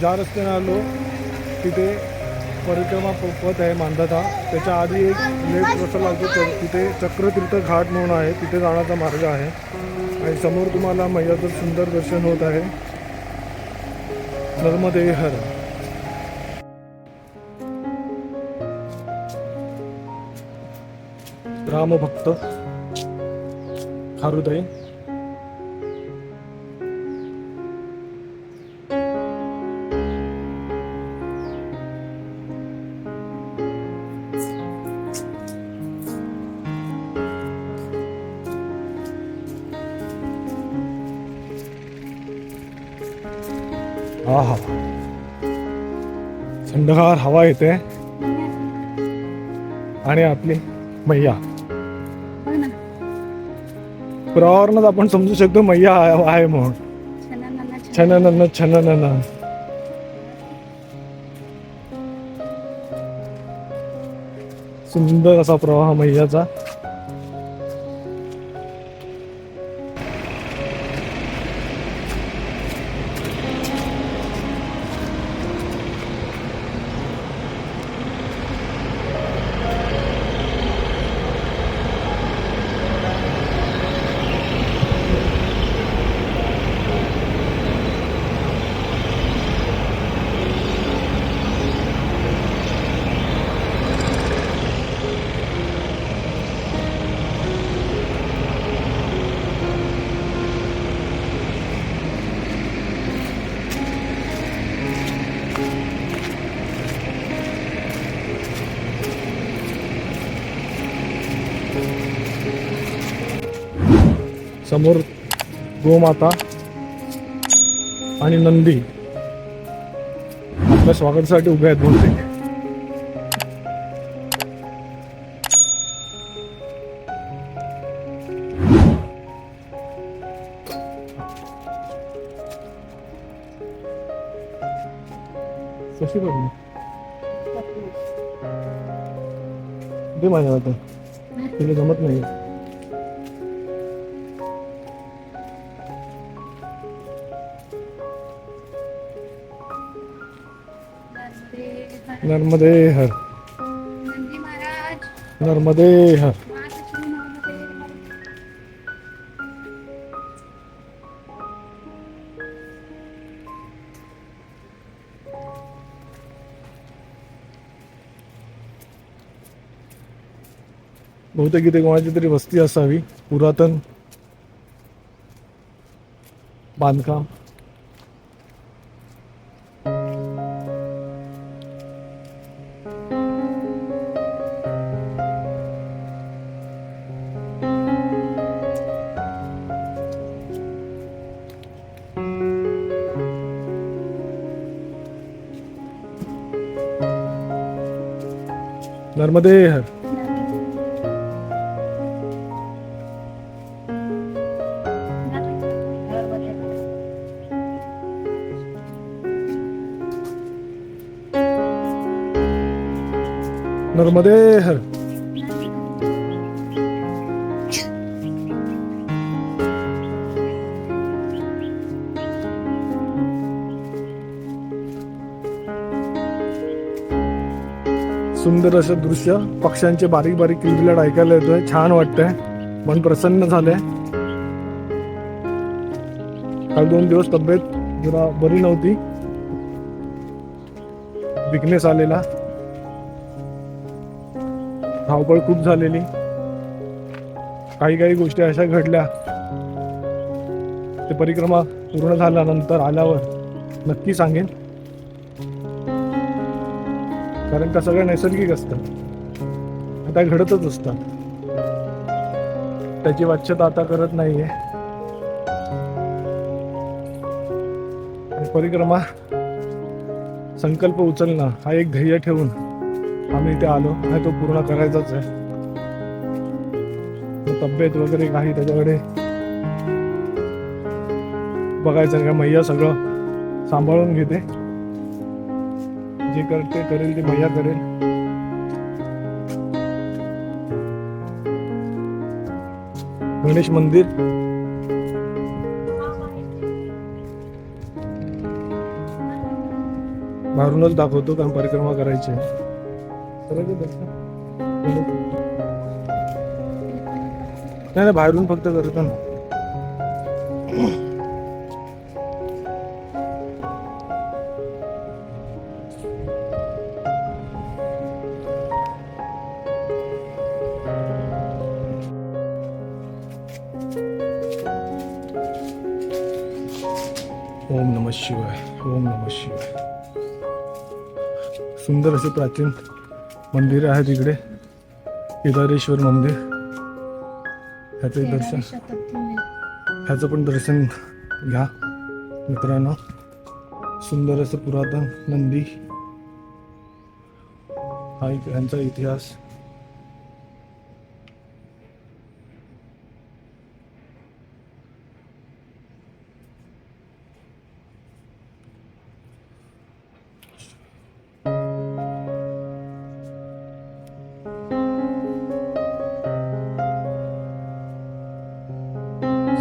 ज्या रस्त्याने आलो तिथे परिक्रमा पथ आहे मांधाता, त्याच्या आधी एक लेफ्ट रस्ता लागतो, तिथे चक्रतीर्थ घाट म्हणून आहे, तिथे जाण्याचा मार्ग आहे. आणि समोर तुम्हाला मैयाचं सुंदर दर्शन होत आहे. नर्मदे हर. रामभक्त खारुताई. आहा, थंडगार हवा येते आणि आपली मैया पुरावरूनच आपण समजू शकतो मैया आहे म्हणून. छननन छननन. सुंदर असा प्रवाह मैयाचा. समोर गोमाता आणि नंदी आपल्या स्वागतासाठी उभे आहेत बहुतेक. कशी बघली ते माझ्या आता तिला जमत नाही. नर्मदे हर. नर्मदे हर. बहुतेक इथे कोणाची तरी वस्ती असावी, पुरातन बांधकाम. नर्मदे हर. नर्मदे हर. सुंदर असं दृश्य, पक्ष्यांचे बारीक बारीक किलबिलाट ऐकायला येतोय. छान वाटतंय, मन प्रसन्न झालंय. काल 2 दिवस तब्येत जरा बरी नव्हती, विकनेस आलेला, धावपळ खूप झालेली, काही गोष्टी अशा घडल्या. ते परिक्रमा पूर्ण झाल्यानंतर आल्यावर नक्की सांगेन, कारण का सगळं नैसर्गिक असतं, आता घडतच असतं, त्याची वाच्यता आता करत नाहीये. परिक्रमा संकल्प उचलणं हा एक ध्येय ठेवून आम्ही इथे आलो आणि तो पूर्ण करायचाच आहे. तब्येत वगैरे काही त्याच्याकडे बघायचं का, मैया सगळं सांभाळून घेते, जे करते करेल ते मैया करेल. गणेश मंदिर बाहेरूनच दाखवतो कारण परिक्रमा करायची आहे. करायचं दर्शन? नाही नाही, बाहेरून फक्त करतो ना. ओम नमः शिवाय, ओम नमः शिवाय. सुंदर असे प्राचीन मंदिर आहे तिकडे, केदारेश्वर मंदिर. ह्याचं दर्शन, ह्याचं पण दर्शन घ्या मित्रांनो. सुंदर असं पुरातन नंदी, हा ह्यांचा इतिहास.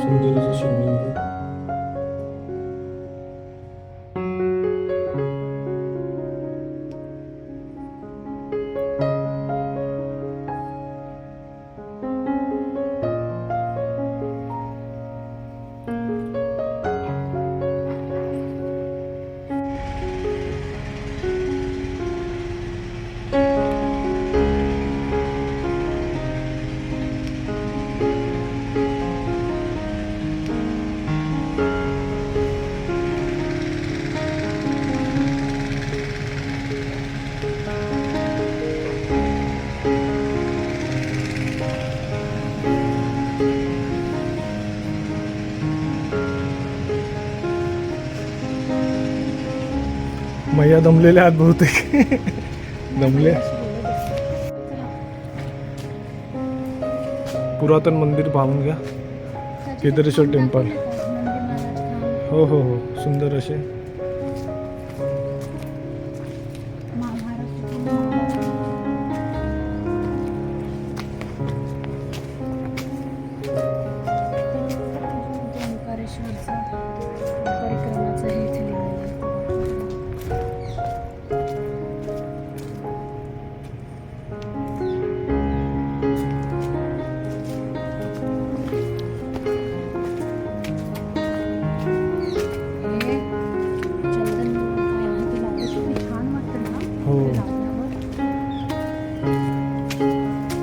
सुंदर असं शिवलिंग. मैया दमलेल्या आहेत बहुतेक. दमले. पुरातन मंदिर पाहून घ्या, केदारेश्वर टेम्पल. हो हो हो, सुंदर असे.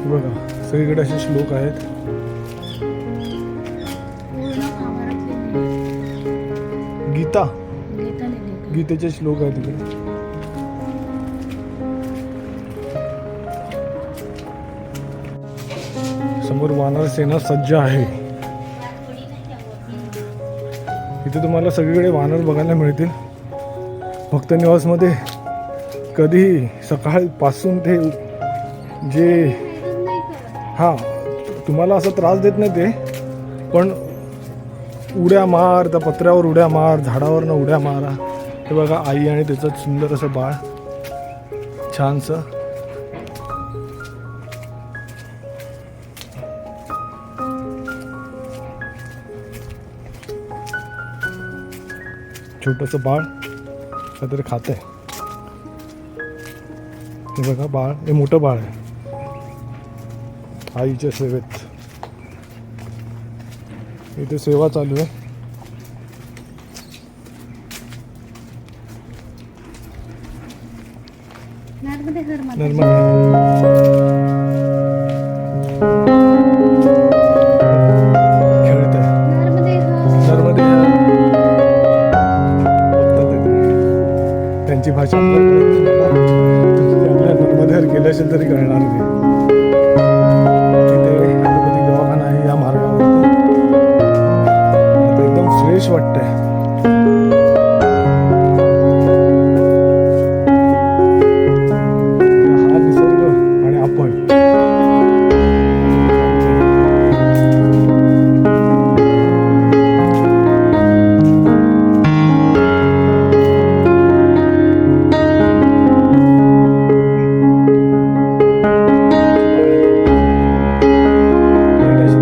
बघा सगळीकडे असे श्लोक आहेत. गीता, गीतेचे श्लोक आहेत तिकडे. समोर वानर सेना सज्ज आहे. इथे तुम्हाला सगळीकडे वानर बघायला मिळतील. भक्त निवासमध्ये कधीही सकाळपासून ते जे हां तुम्हाला असं त्रास देत नाही ते, पण उड्या मार, त्या पत्र्यावर उड्या मार, झाडावरनं उड्या मारा. हे बघा आई आणि त्याचं सुंदर असं बाळ छानसं. छोटंसं बाळ काहीतरी खात आहे. हे बघा बाळ, हे मोठं बाळ आहे आईच्या सेवेत. इथे सेवा चालू आहे. नर्मदा खेळत आहे. नर्मदे त्यांची भाषा आपल्या नर्मदेवर गेले असेल तरी कळणार नाही. फ्रेश वाटतंय. हा निसर्ग आणि आपण.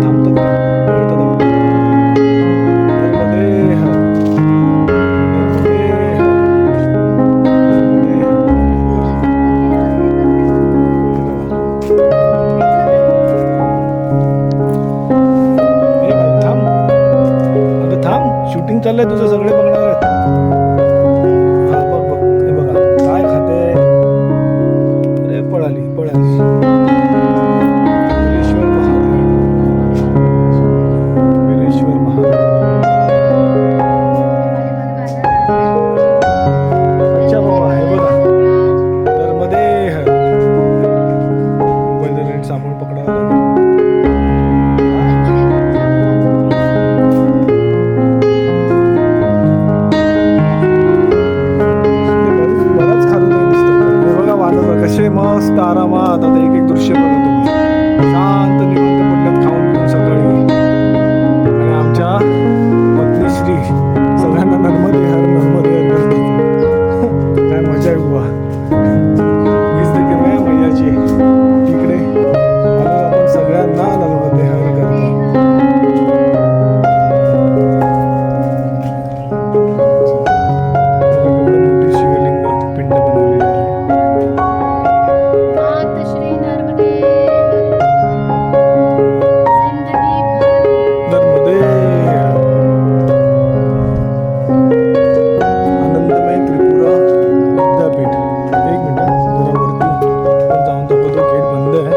थांबतात. सीन चाललंय तुझं, सगळे बघणार आहेत. हा बघ बघ, हे बघा काय खाते. अरे पळाली पळाली. वीरेश्वर महादेव, वीरेश्वर महादेव. अच्छा बाबा, हे बघा नर्मदे हर. मोबाईल रेंट सामोर पकडावं लागेल. कसे मस्त आरामात. आता एक एक दृश्य बघा तुम्ही, शांत निवांत पडल्यात खाऊन पिऊन सकाळी. आणि आमच्या पत्नीश्री सगळ्यांना नर्मदे हर नर्मदे हर करतात. काय मजा आहे बुवा. हीच देखील आहे मैयाची. तिकडे आलो आपण सगळ्यांना नर्मदे हर करतो. मोठी शिवलिंग पिंड बनवलेली आहे. आनंदमय त्रिपुरा विद्यापीठ. एक मिनिट जरा वरती जाऊन दाखवतो. गेट बंद आहे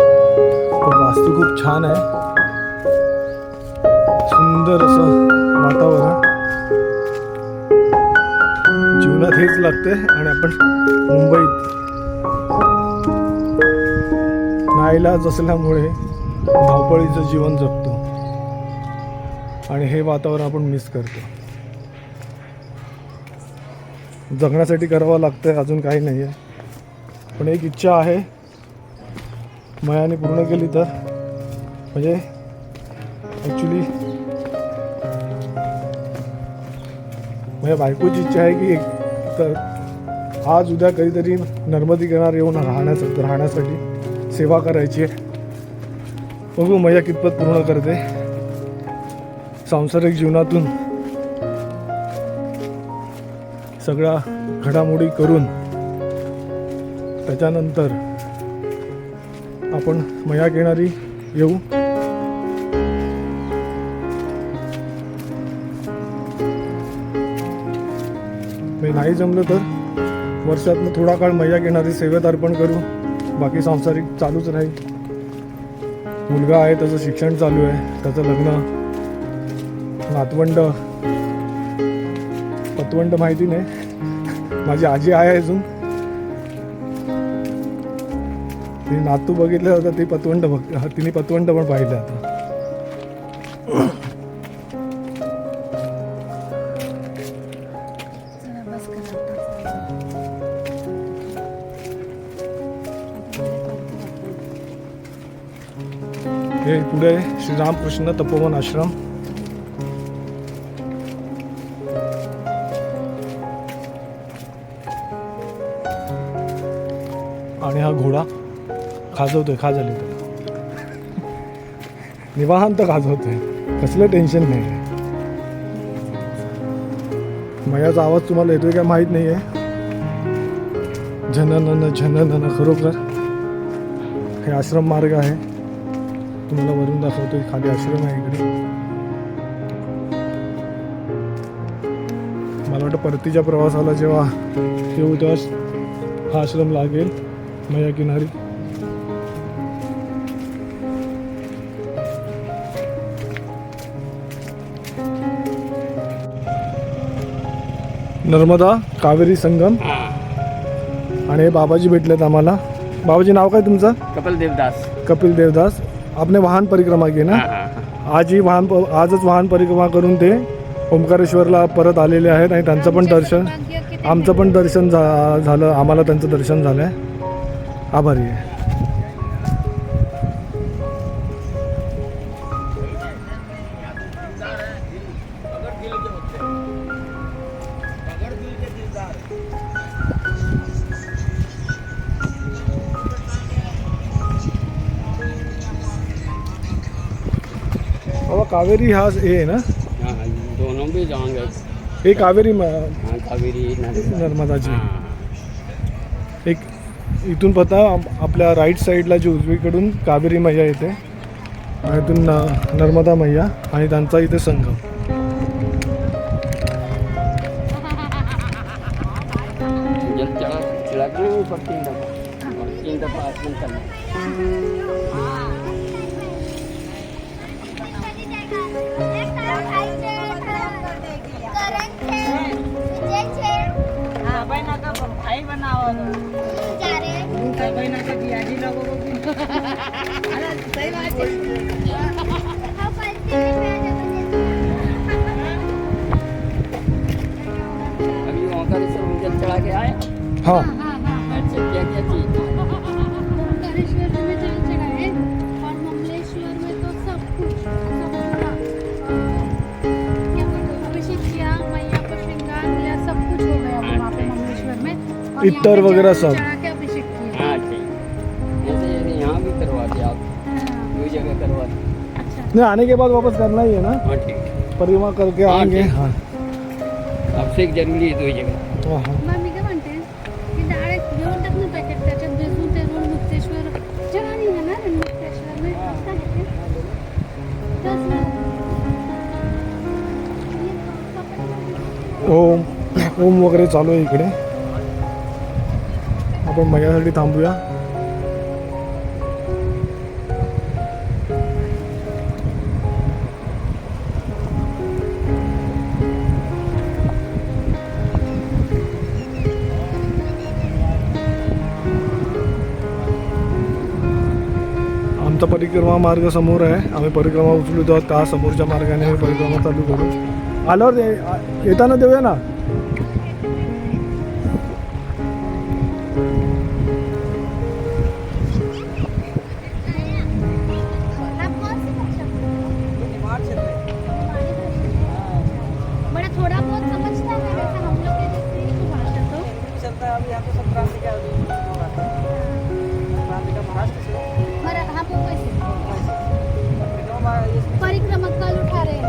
पण वास्तू खूप छान आहे. सुंदर असं वातावरण. जीवनात हेच लागते. आणि आपण मुंबईत नाईलाज असल्यामुळे धावपळीचं जीवन जगतो आणि हे वातावरण आपण मिस करतो. जगण्यासाठी करावं लागतं, अजून काही नाही आहे. पण एक इच्छा आहे, मयाने पूर्ण केली तर. म्हणजे ॲक्च्युली माझ्या बायकोची इच्छा आहे की तर आज उद्या कधीतरी नर्मदी किनार येऊन राहण्यासाठी सेवा करायची आहे. बघू मया कितपत पूर्ण करते. सांसारिक जीवनातून सगळ्या घडामोडी करून त्याच्यानंतर आपण मया किनारी येऊ. नाही जमलं तर वर्षातनं थोडा काळ मया किनारी सेवेत अर्पण करू. बाकी सांसारिक चालूच राहील. मुलगा आहे, त्याचं शिक्षण चालू आहे, त्याचं लग्न, नातवंड पतवंड माहिती नाही. माझी आजी आहे अजून, ती नातू बघितलं होतं, ती पतवंड तिने पतवंड पण पाहिलं आता. हे पुढे श्रीरामकृष्ण तपोवन आश्रम. आणि हा घोडा खाजवतोय, खाजवले निवांत खाजवतोय, कसलं टेन्शन नाही. मयाचा आवाज तुम्हाला येतोय का माहीत नाही आहे. झननन झननन. खरोखर हे आश्रम मार्ग आहे. तुम्हाला वरून दाखवतोय, खाली आश्रम आहे इकडे. मला वाटतं परतीच्या प्रवासाला जेव्हा येऊ तेव्हा हा आश्रम लागेल मया किनारी. नर्मदा कावेरी संगम. आणि हे बाबाजी भेटलेत आम्हाला. बाबाजी नाव काय तुमचं? कपिल देवदास. कपिल देवदास. आपने वाहन परिक्रमा की ना? आजच वाहन परिक्रमा करून ते ओंकारेश्वरला परत आलेले आहेत. आणि त्यांचं पण दर्शन, आमचं पण दर्शन झालं. आम्हाला त्यांचं दर्शन झालं आहे. आभारी आहे. बाबा कावेरी हा हे आहे ना? दोनों भी जाएंगे. हे कावेरी कावेरी नर्मदाची. एक इथून पता आपल्या राईट साईडला जी उजवीकडून कावेरी मैया येते आणि इथून नर्मदा मैया आणि त्यांचा इथे संगम. जल चढ़ा के ऊपर 3 दफा और 3 दफा आसमान करना। अभी ओंकारेश्वर में जल चढ़ा के आए। हाँ अच्छा, क्या क्या चीज? ओंकारेश्वर में जल चढ़ाए और ममलेश्वर में तो सब कुछ सब पूरा क्या बोलते हैं, अभिषेक किया, मैया को श्रृंगार दिया, सब कुछ हो गया वहाँ पे ममलेश्वर में। और यहाँ इत्तर पे वगैरह जल सब। चढ़ा के अभिषेक किया। हाँ ठीक, जैसे यहाँ भी करवाते आप, हाँ, दो जगह करवाते। अच्छा नहीं, आने के बाद वापस करना ही है ना, हाँ ठीक, परिक्रमा करके हाँ, आएंगे। ठीक। हाँ अभिषेक जरूरी है 2 जगह। हाँ हाँ मग मी काय म्हणते की डायरेक्ट घेऊन टाक ना पॅकेट, त्याच्यात बेसून ते रोड मुक्तेश्वर चढा नाही ना मुक्तेश्वर में रस्ता घेते ओम ओम वगैरे चालू आहे इकडे. आपण माझ्यासाठी थांबूया. आमचा परिक्रमा मार्ग समोर आहे. आम्ही परिक्रमा उचलू तेव्हा त्या समोरच्या मार्गाने आम्ही परिक्रमा चालू करू. आल्यावर येताना देऊया ना. बड़ा थोड़ा बहुत समझता है वैसे हम लोग के जैसे ही भाषा तो चलता है। अभी यहाँ पे सब क्रांति का क्रांति का महाराष्ट्र से मरा हम लोग कैसे परिक्रमा ये परिक्रमा कल उठा रहे हैं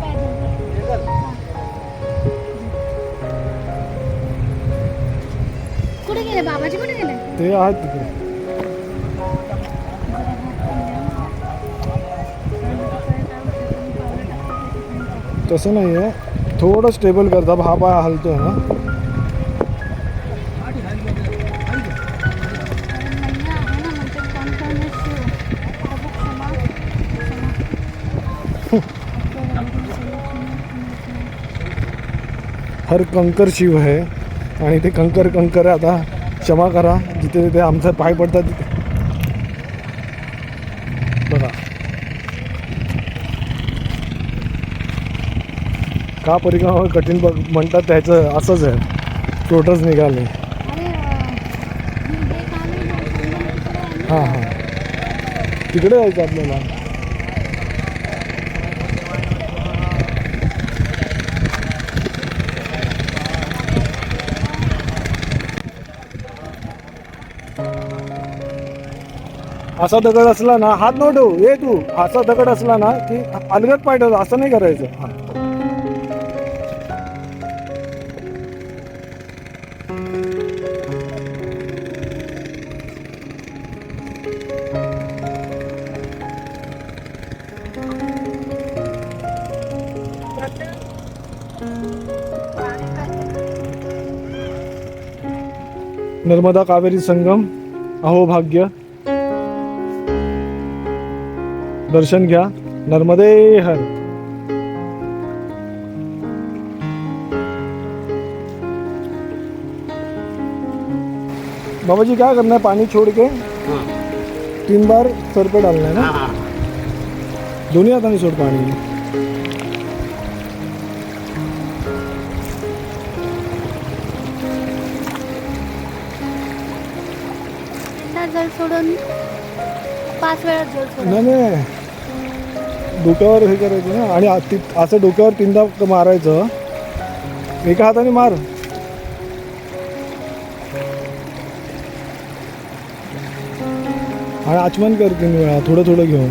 पैदल। पैदल कुठे गेले बाबाजी, कुठे गेले? ते आहेत तिकडे. तसं नाही आहे, थोडं स्टेबल करता. हा पाय हलतोय ना. हर कंकर शिव आहे आणि ते कंकर कंकर आहे. आता क्षमा करा, जिथे तिथे आमचा पाय पडतात तिथे बघा. का परिक्रमा कठीण म्हणतात त्याचं असंच आहे, चोटच निघाले. हां हां, तिकडे जायचं आपल्याला. असा दगड असला ना, हात न ठेवू, ये तू. असा दगड असला ना की अलगद पाय ठेवतो, असं नाही करायचं. हां नर्मदा कावेरी संगम, अहो भाग्य. दर्शन घ्या. नर्मदे हर. बाबा जी क्या करना है? पानी छोड़ के हाँ 3 बार सर पे डालना है ना. हाँ, दोन्ही हाताने सोड पाणी. जल सोडून 5 वेळा जल सोडून. नाही नाही, डोक्यावर हे करायचं ना, आणि असं डोक्यावर 3दा मारायचं. एका हाताने मार. आणि आचमन कर 3 वेळा, थोडं थोडं घेऊन.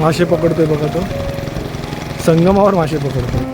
मासे पकडतोय बघा तो, संगमावर मासे पकडतोय.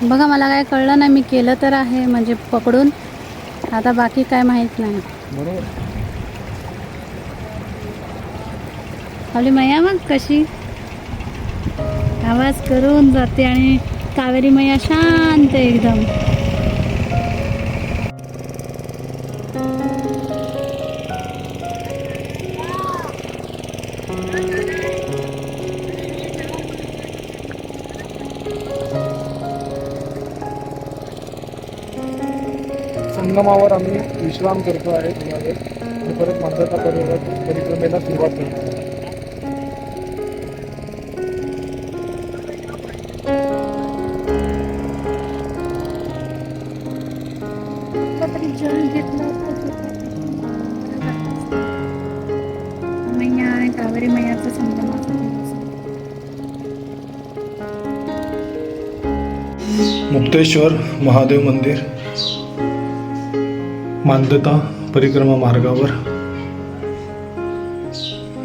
बघा मला काय कळलं नाही, मी केलं तर आहे म्हणजे पकडून, आता बाकी काय माहीत नाही. बरोबर. आपली मैया मग कशी आवाज करून जाते आणि कावेरी मैया शांत एकदम. संगमावर आम्ही विश्राम करतो आहे आणि परत मांजरता परिक्रमेला सुरुवात करतो. मैया आणि कावेरी मैयाचा संगमाचा दिवस. मुक्तेश्वर महादेव मंदिर मांदता परिक्रमा मार्गावर.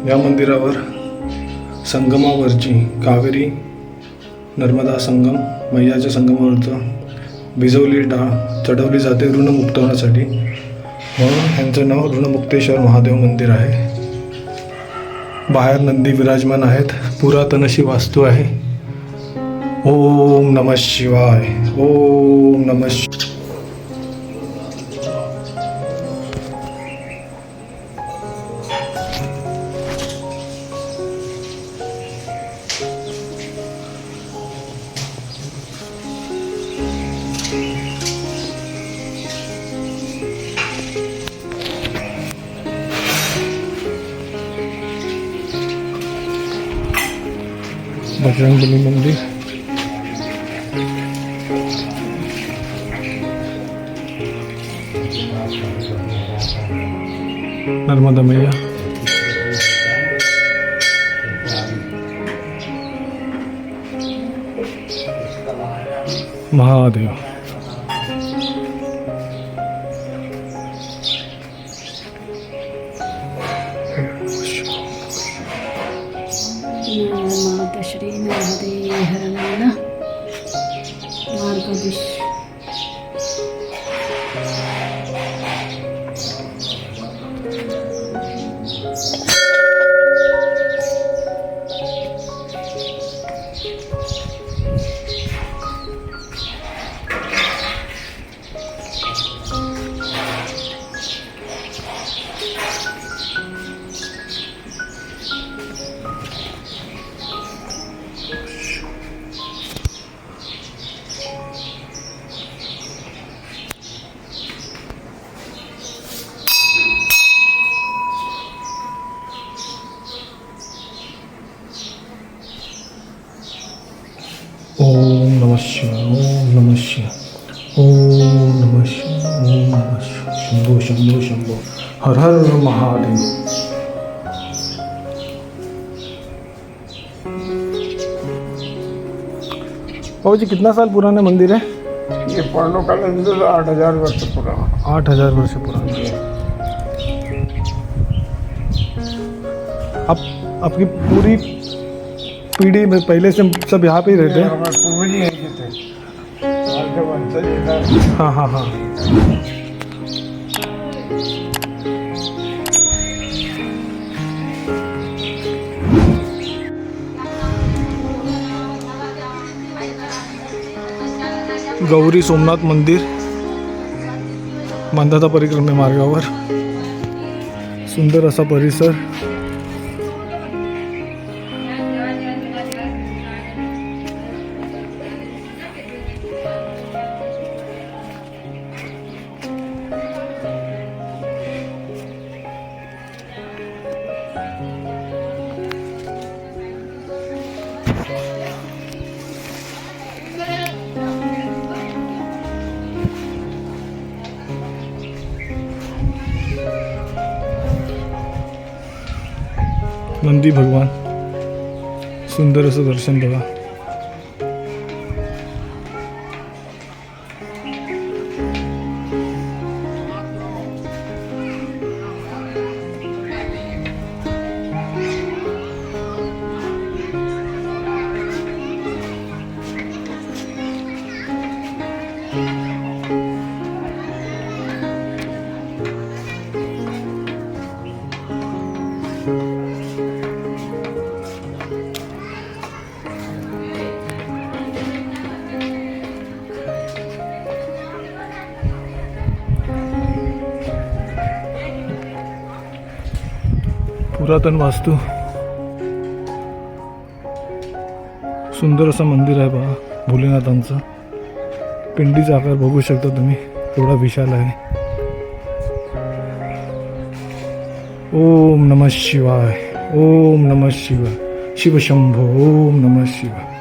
या मंदिरावर संगमावरची कावेरी नर्मदा संगम मैयाच्या संगमावरचं भिजवली डाळ चढवली जाते ऋणमुक्त होण्यासाठी, म्हणून ह्यांचं नाव ऋणमुक्तेश्वर महादेव मंदिर आहे. बाहेर नंदी विराजमान आहेत, पुरातन अशी वास्तू आहे. ओम नमः शिवाय. ओम नमः शिवाय. बजरंगबली मंदिर. नर्मदा मैया. महादेव. श्री महादेव हरणाला मार्गदिश. ओम नमः शिवाय. ओम नमः शिवाय. ओम नमः शिवाय. ओम नमः शिवाय. शंभो शंभो शंभो. हर हर महादेव. बाबू जी कितना साल पुराना मंदिर है? ये पढ़ने का मंदिर 8,000 वर्ष पुराना. 8,000 वर्ष पुराना. आपकी पूरी पीढ़ी में पहले से सब यहाँ पे ही रहते हैं? हमारे पूर्वज यहीं के थे. आज जब वंशज इधर. हाँ हाँ हाँ. गौरी सोमनाथ मंदिर मांधाता परिक्रमे मार्गावर. सुंदर असा परिसर. नंदी भगवान, सुंदर असं दर्शन बघा. पुरातन वास्तू, सुंदर असं मंदिर आहे बघा भोलेनाथांचं. पिंडीचा आकार बघू शकता तुम्ही, एवढा विशाल आहे. ओम नमः शिवाय, ओम नमः शिवाय, शिवशंभो, ओम नमः शिवाय.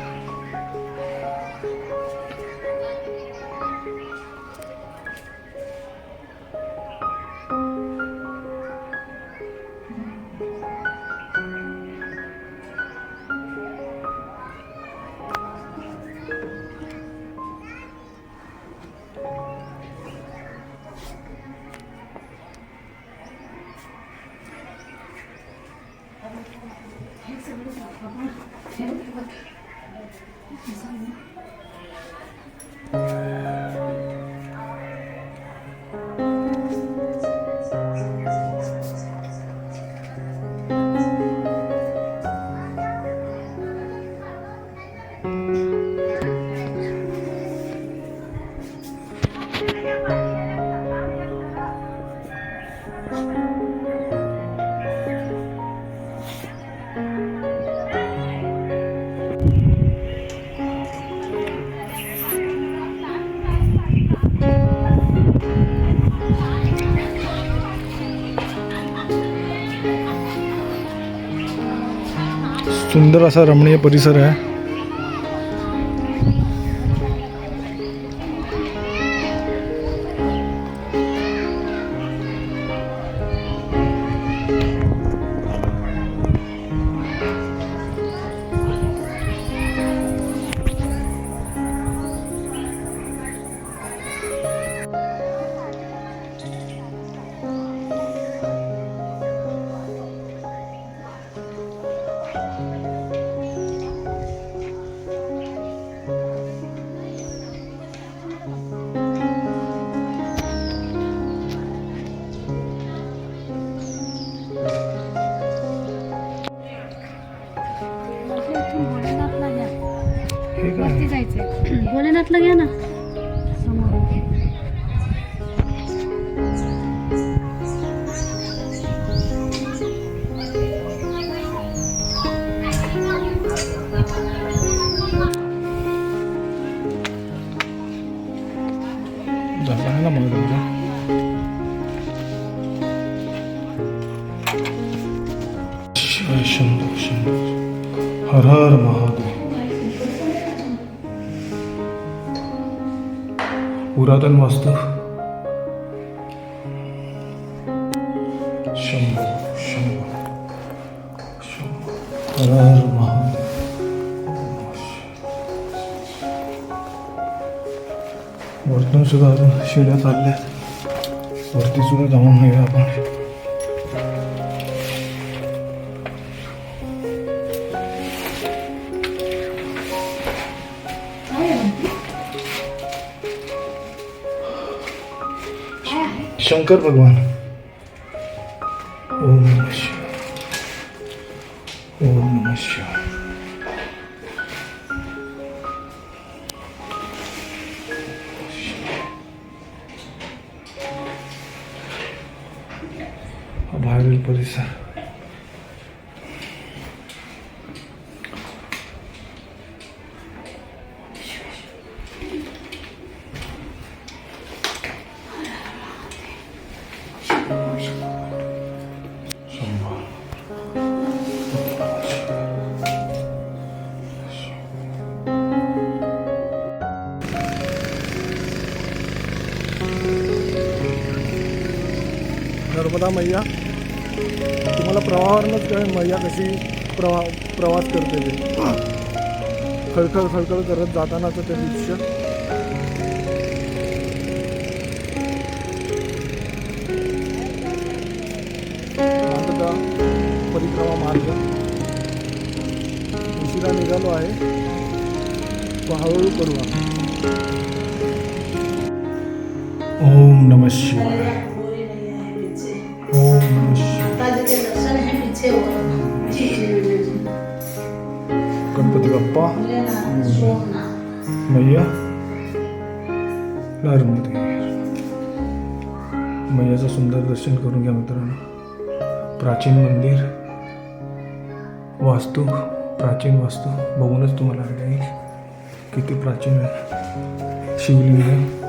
सुंदर असा रमणीय परिसर आहे. वरती जायचंय. भोलेनाथला घ्या ना समोर. झाला आहे ना मग तुमचा. शिवाय शंभो शंभो, हर हर महादेव. पुरातन वास्तू, शंभो शंभो शंभो, हर हर महादेव. वरतून सुद्धा अजून शिड्या चालल्या, वरती सुद्धा जाऊन नाही आपण. शंकर भगवान. ओम नमः शिवाय, ओम नमः शिवाय. बाहेरील परिसर. नर्मदा मैया, तुम्हाला प्रवाहावरूनच काय मैया कशी प्रवास करते ते खळखळ खळखळ करत जातानाचं ते दृश्य. मानता परिक्रमा मार्ग उशिरा निघालो आहे, तो हळूहळू करू आम्ही. ओम नमः शिवाय. ओम नमः शिवाय. गणपती बाप्पा मैया नर्मदे. मैयाचं सुंदर दर्शन करून घ्या मित्रांनो. प्राचीन मंदिर, वास्तू, प्राचीन वास्तू बघूनच तुम्हाला आयडिया येईल किती प्राचीन आहे. शिवलिंग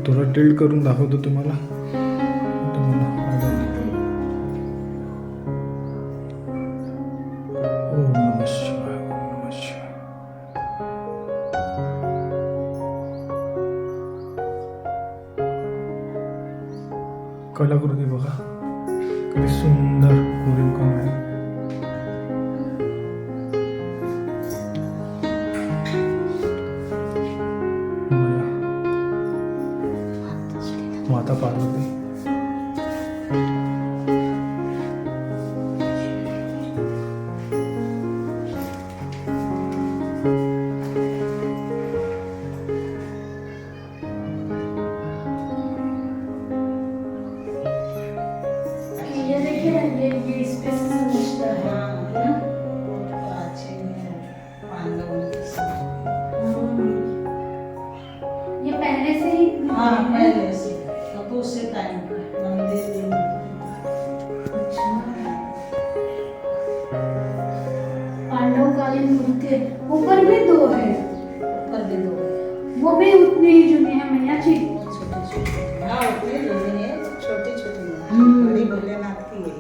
थोडं टिल्ट करून दाखवतो तुम्हाला. ओम नमः शिवाय. ओम नमः शिवाय. कलाकृती बघा किती सुंदर कोरीव काम आहे. माता पार्वती. ये देखिए, ये इस पे से समझता है ना? ये पहले से ही हाँ पहले से अब उसी टाइम का मंदिर भी पांडवकालीन मूर्ति ऊपर भी दो है, ऊपर भी दो है वो भी उतनी ही जुनी है मैया जी. छोटी छोटी. हाँ उतनी जमीन है, छोटी छोटी है. बड़ी भोलेनाथ की है.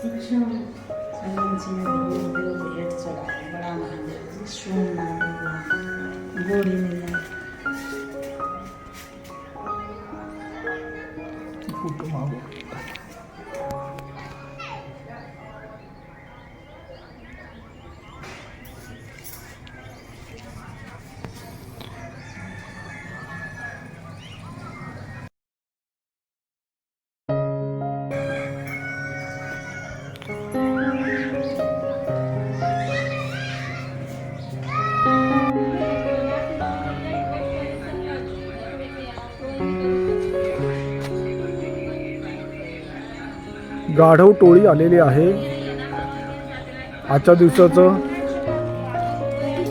अच्छा. भेंट चढ़ा है. बड़ा महादेव जी, सोमनाथ भगवान, गोरी मैया. फोटो मागो. गाढव टोळी आलेली आहे आजच्या दिवसाचं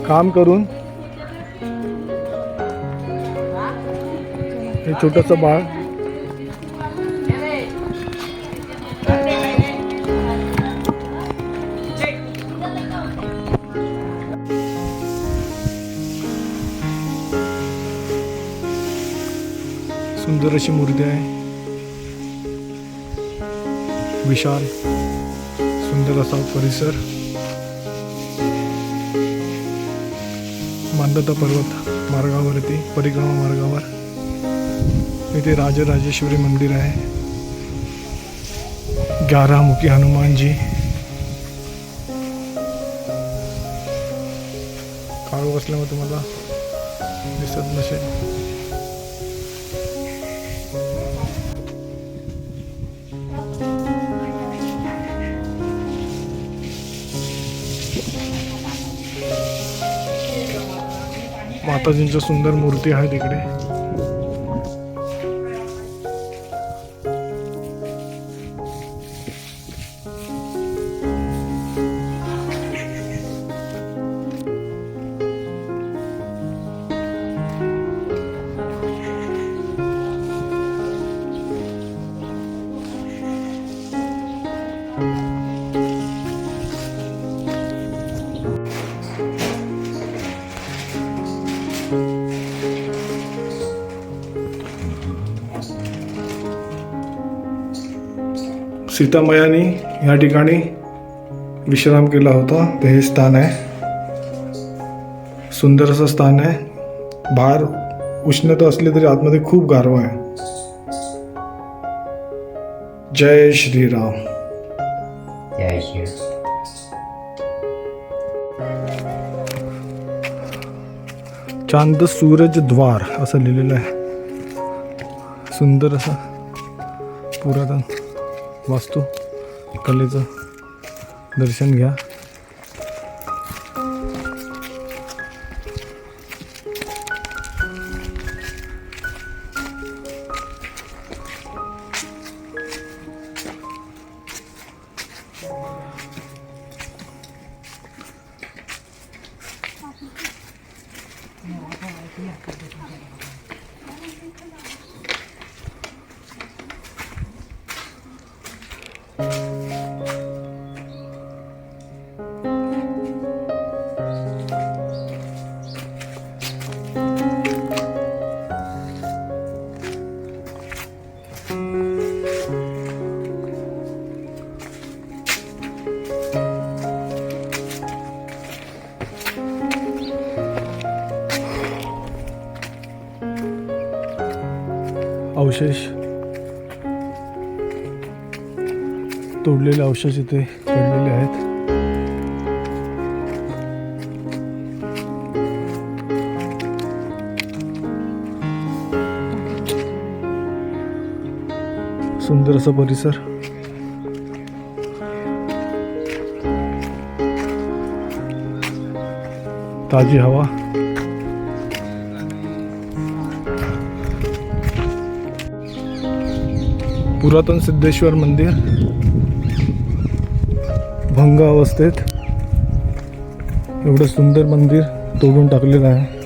काम करून. हे छोटंसं बाळ सुंदर अशी मूर्ती आहे. विशाल सुंदर असा परिसर. मांडता पर्वत मार्गावरती परिक्रमा मार्गावर इथे राजराजेश्वरी मंदिर आहे. 11 मुखी हनुमानजी. काळू बसल्यामुळे तुम्हाला दिसत नसेल. माताजींच्या सुंदर मूर्ती आहेत इकडे. सीतामयानी या ठिकाणी विश्राम केला होता. ते हे स्थान आहे. सुंदर असं स्थान आहे. बाहेर उष्णता असली तरी आतमध्ये खूप गारवा आहे. जय श्रीराम. जय श्री चांद सूरज द्वार असं लिहिलेलं आहे. सुंदर असं पुरातन वास्तू कलेचं दर्शन घ्या. अवशेष, तोडलेले अवशेष इथे पडलेले आहेत. सुंदर असा परिसर. ताजी हवा. पुरातन सिद्धेश्वर मंदिर भंग अवस्थेत. एवढं सुंदर मंदिर तोडून टाकलेलं आहे.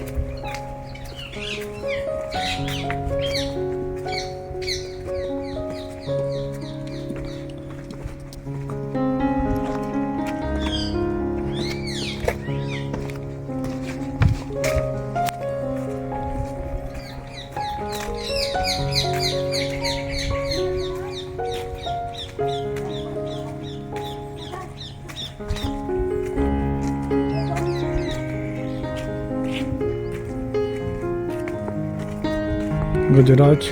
गजराज,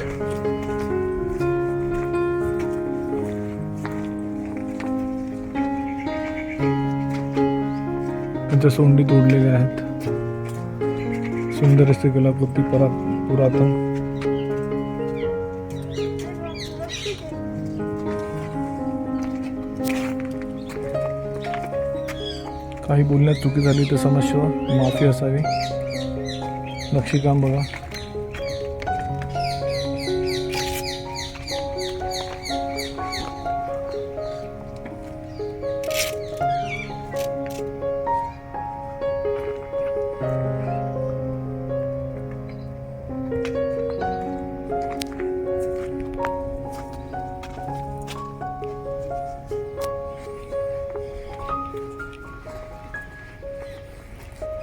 त्यांच्या सोंडी तोडलेल्या आहेत. सुंदर असे कलाकृती पुरातन. काही बोलण्यात चुकी झाली तर समस्या माफी असावी. नक्षीकाम बघा.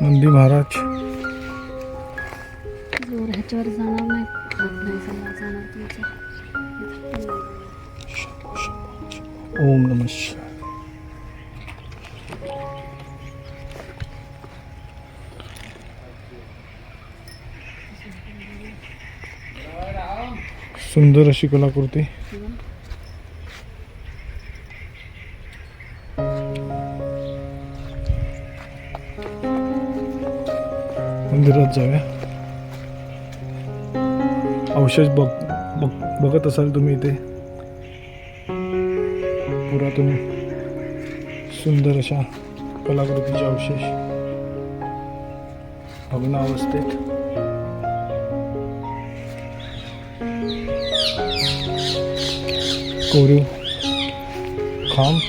नंदी महाराज. जोर ह्याच्यावर जाणार नाही. हात नाही जाणार तुमचा. ओम नमः शिवाय. सुंदर अशी कलाकृती. मंदिरात जाऊया. अवशेष बघत असाल तुम्ही इथे. पुरातन सुंदर अशा कलाकृतीचे अवशेष भग्न अवस्थेत. कोरीव खांब.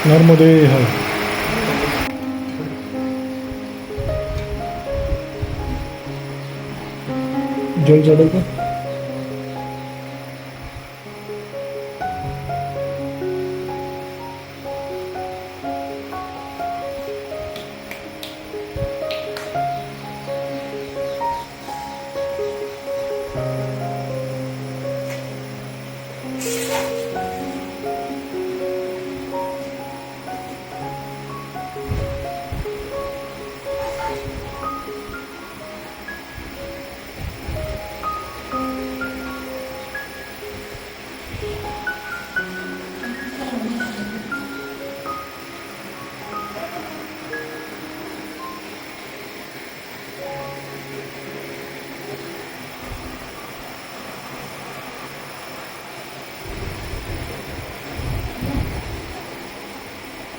नर्मदे हर. जल चढव का?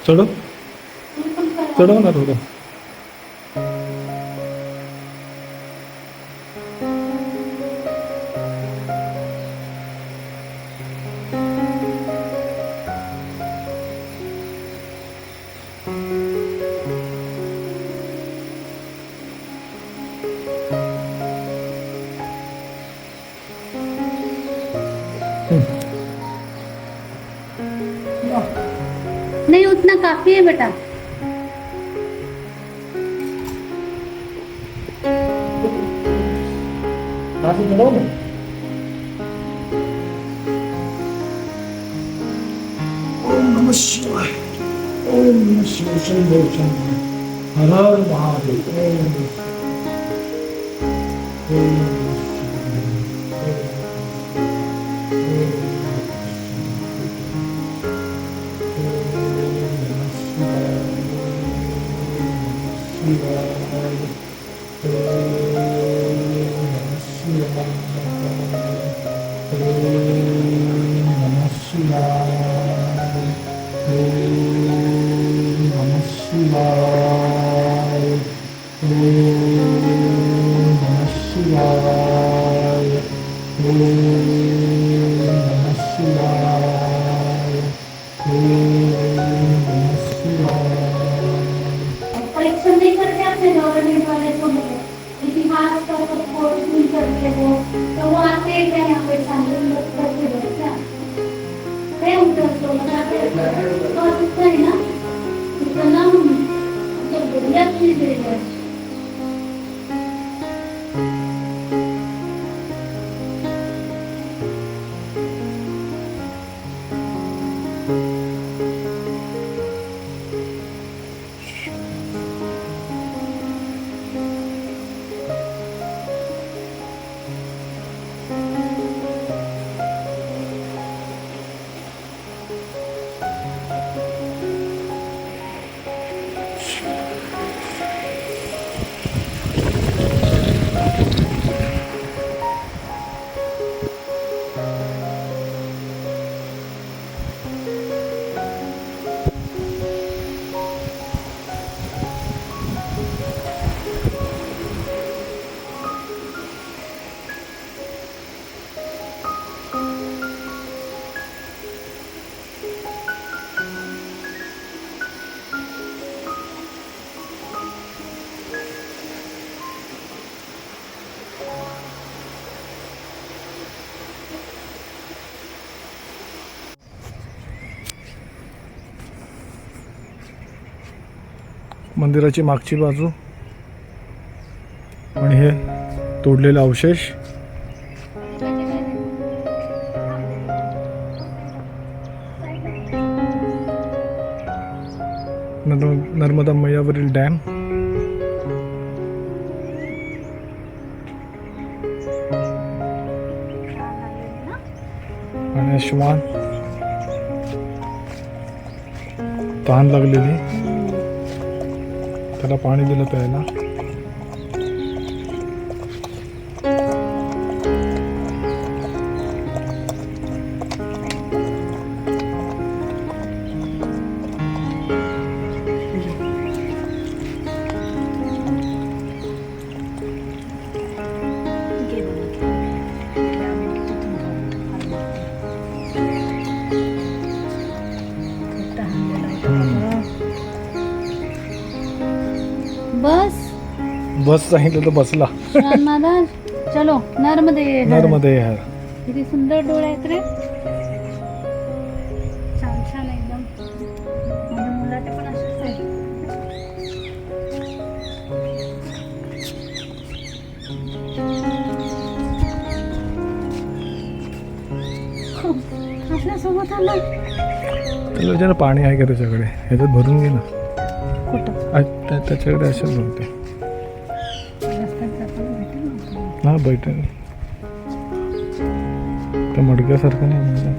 चढव चढव ना थोडं. नहीं उतना काफी है बेटा. ओम नमः शिवाय. ओम नमः शिवाय. शंभो शंभो. हर हर महादेव. ओम नमः शिवाय. ओम नमः परीक्षा नहीं करते अपने गवर्नमेंट वाले को इतिहास का कोर्स नहीं करते वो तो वो आते हैं क्या यहाँ पे शामिल करके बच्चा है उनका तो बताते तो अच्छा है ना उसका नाम तो बढ़िया चीज है. मंदिराची मागची बाजू आणि हे तोडलेले अवशेष. नर्मदा मैयावरील डॅम. आणि श्वान तहान लागलेली त्याला पाणी दिलं प्यायला. बस सांगितलं तर बसला. श्रावण महाराज चलो नर्मदे नर्मदे यार. किती सुंदर डोळे आहेत रे. छान छान एकदम. माझ्या मुलाचे पण असेच आहे. आपल्या सोबत आला त्याला जरा पाणी आहे का त्याच्याकडे, ह्याच्यात भरून घे ना. कुठं त्याच्याकडे असेल म्हणते. रस्त्यात जाताना भेटेल ना. हा बैठेल त्या मडक्यासारखं नाही म्हणजे.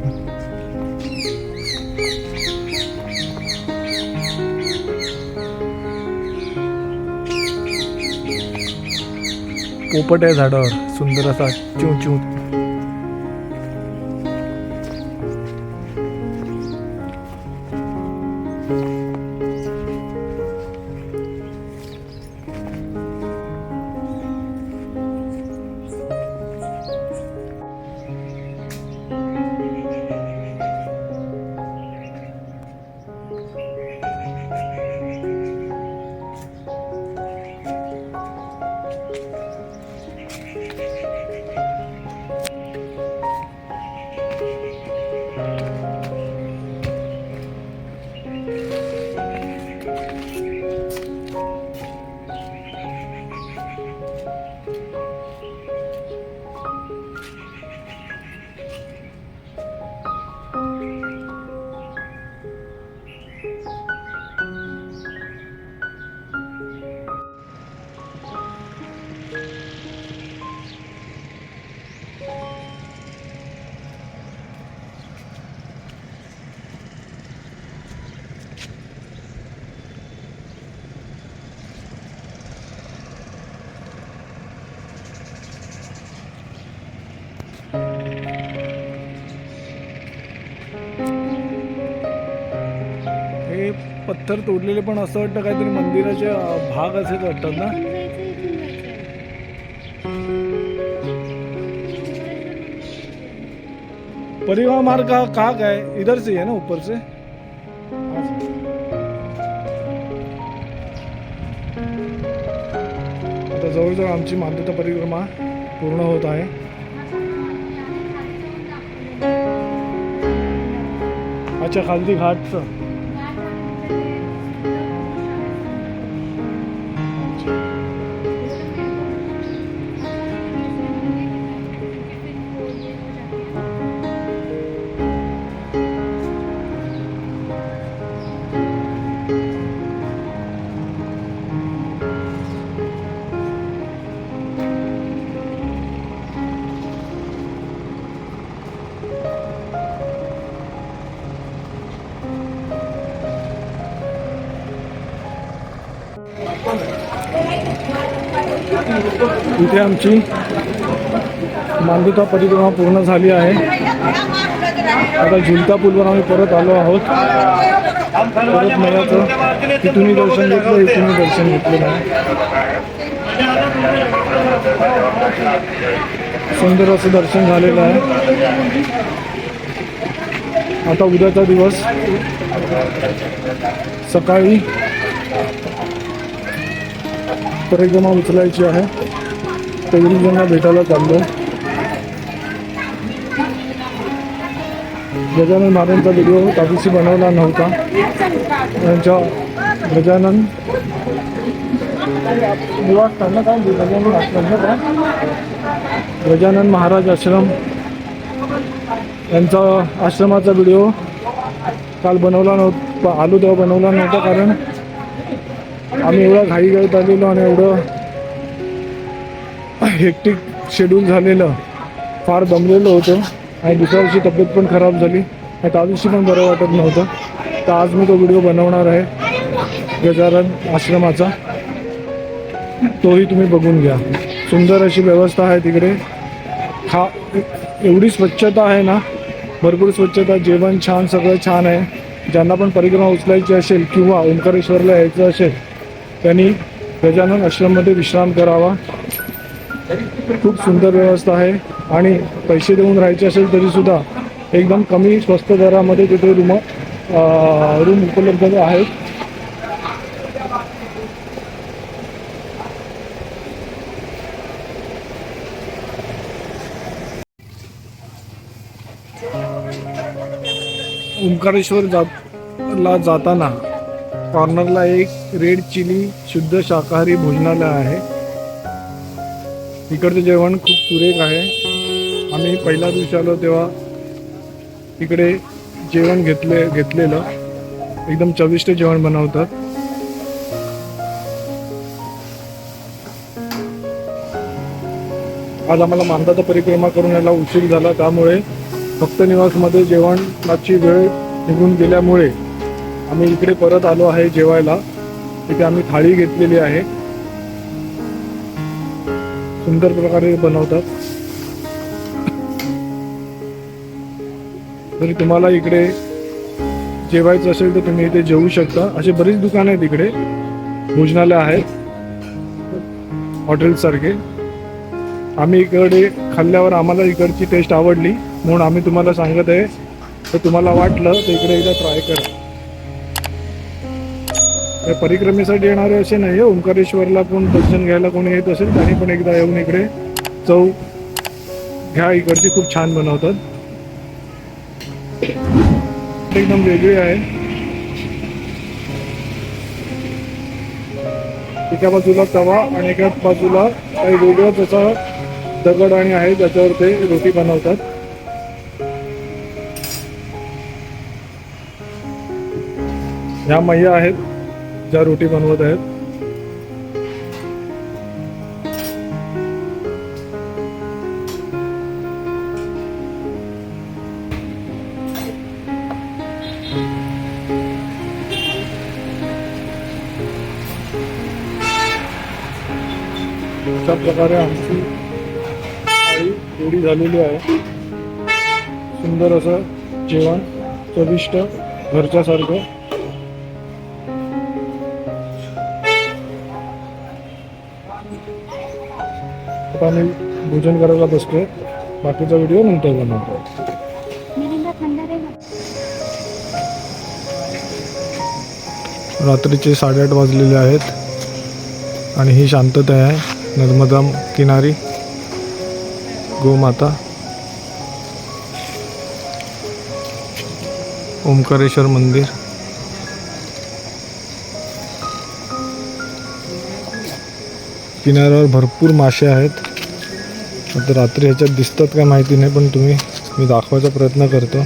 पोपट आहे झाडावर सुंदर असा चिव चिव. हे पत्थर तोडलेले पण असं वाटतं काहीतरी मंदिराचे भाग असेच वाटतात ना. परिवहन मार्ग कहाँ का है? इधर से है ना, ऊपर से. आता जवळजवळ आमची मांदुता परिक्रमा पूर्ण होत आहे. अच्छा, खालती घाटचं. इथे आमची मांदुता परिक्रमा पूर्ण झाली आहे. आता झुलता पूलवर आम्ही परत आलो आहोत. परत मयाचं तिथूनही दर्शन घेतलं, इथूनही दर्शन घेतलं नाही. सुंदर असं दर्शन झालेलं आहे. आता उद्याचा दिवस सकाळी परिक्रमा उचलायची आहे. गुरुजींना भेटायला चाललो. गजानन महाराजांचा व्हिडिओ त्यादिवशी बनवला नव्हता. त्यांच्या गजानन गजानन महाराज आश्रम यांचा आश्रमाचा व्हिडिओ काल बनवला नव्हता. आलो तेव्हा बनवला नव्हता, कारण आम्ही एवढा घाईघाईत आलेलो आणि एवढं हेक्टिक शेड्यूल झालेलं, फार दमलेलो होतो आणि दुसऱ्या दिवशी तब्येत पण खराब झाली आणि त्या दिवशी पण बरं वाटत नव्हतं. तर आज मी तो व्हिडिओ बनवणार आहे गजानन आश्रमाचा. तोही तुम्ही बघून घ्या. सुंदर अशी व्यवस्था आहे तिकडे. एवढी स्वच्छता आहे ना, भरपूर स्वच्छता, जेवण छान, सगळं छान आहे. ज्यांना पण परिक्रमा उचलायची असेल किंवा ओंकारेश्वरला यायचं असेल त्यांनी गजानन आश्रममध्ये विश्राम करावा. खूप सुंदर व्यवस्था आहे आणि पैसे देऊन राहायचे असेल तरीसुद्धा एकदम कमी स्वस्त दरामध्ये तिथे रूम उपलब्ध आहेत. ओंकारेश्वर ला जाताना कॉर्नरला एक रेड चिली शुद्ध शाकाहारी भोजनालय आहे. इकडचं जेवण खूप सुरेख आहे. आम्ही पहिल्या दिवशी आलो तेव्हा इकडे जेवण घेतलेलं एकदम चविष्ट जेवण बनवतात. आज आम्हाला मानदाता परिक्रमा करून यायला उशीर झाला, त्यामुळे भक्त निवासमध्ये जेवणाची वेळ निघून गेल्यामुळे आम्ही इकडे परत आलो आहे जेवायला. इथे आम्ही थाळी घेतलेली आहे. सुंदर प्रकारे बनवतात. जरी तुम्हाला इकडे जेवायचं असेल तर तुम्ही इथे जेवू शकता. असे बरीच दुकानं आहेत इकडे, भोजनालय आहेत हॉटेलसारखे. आम्ही इकडे खाल्ल्यावर आम्हाला इकडची टेस्ट आवडली म्हणून आम्ही तुम्हाला सांगत आहे. तर तुम्हाला वाटलं तर इकडे एकदा ट्राय करा. या परिक्रमेसाठी येणारे असे नाही, ओंकारेश्वरला कोण दर्शन घ्यायला कोणी येत असेल त्यांनी पण एकदा येऊन इकडे चव घ्या. इकडची खूप छान बनवतात. एकदम वेगळी आहे. एका बाजूला तवा आणि एका बाजूला काही वेगळं त्याचा दगड आणि आहे त्याच्यावर ते रोटी बनवतात. ह्या मैया आहेत ज्या रोटी बनवत आहेत. अशा प्रकारे आमची थाळी रेडी झालेली आहे. सुंदर असं जेवण, चविष्ट, घरच्यासारखं. आता आम्ही भोजन करायला बसतोय. बाकीचा व्हिडिओ नंतर बनवतो. मिरिंदा थंड रहेगा. रात्रीचे 8:30 वाजलेले आहेत आणि ही शांतता आहे. नर्मदा किनारी, गोमाता, ओंकारेश्वर मंदिर. किनाऱ्यावर भरपूर मासे आहेत. आता रात्री ह्याच्यात दिसतात काय माहिती नाही, पण मी दाखवायचा प्रयत्न करतो.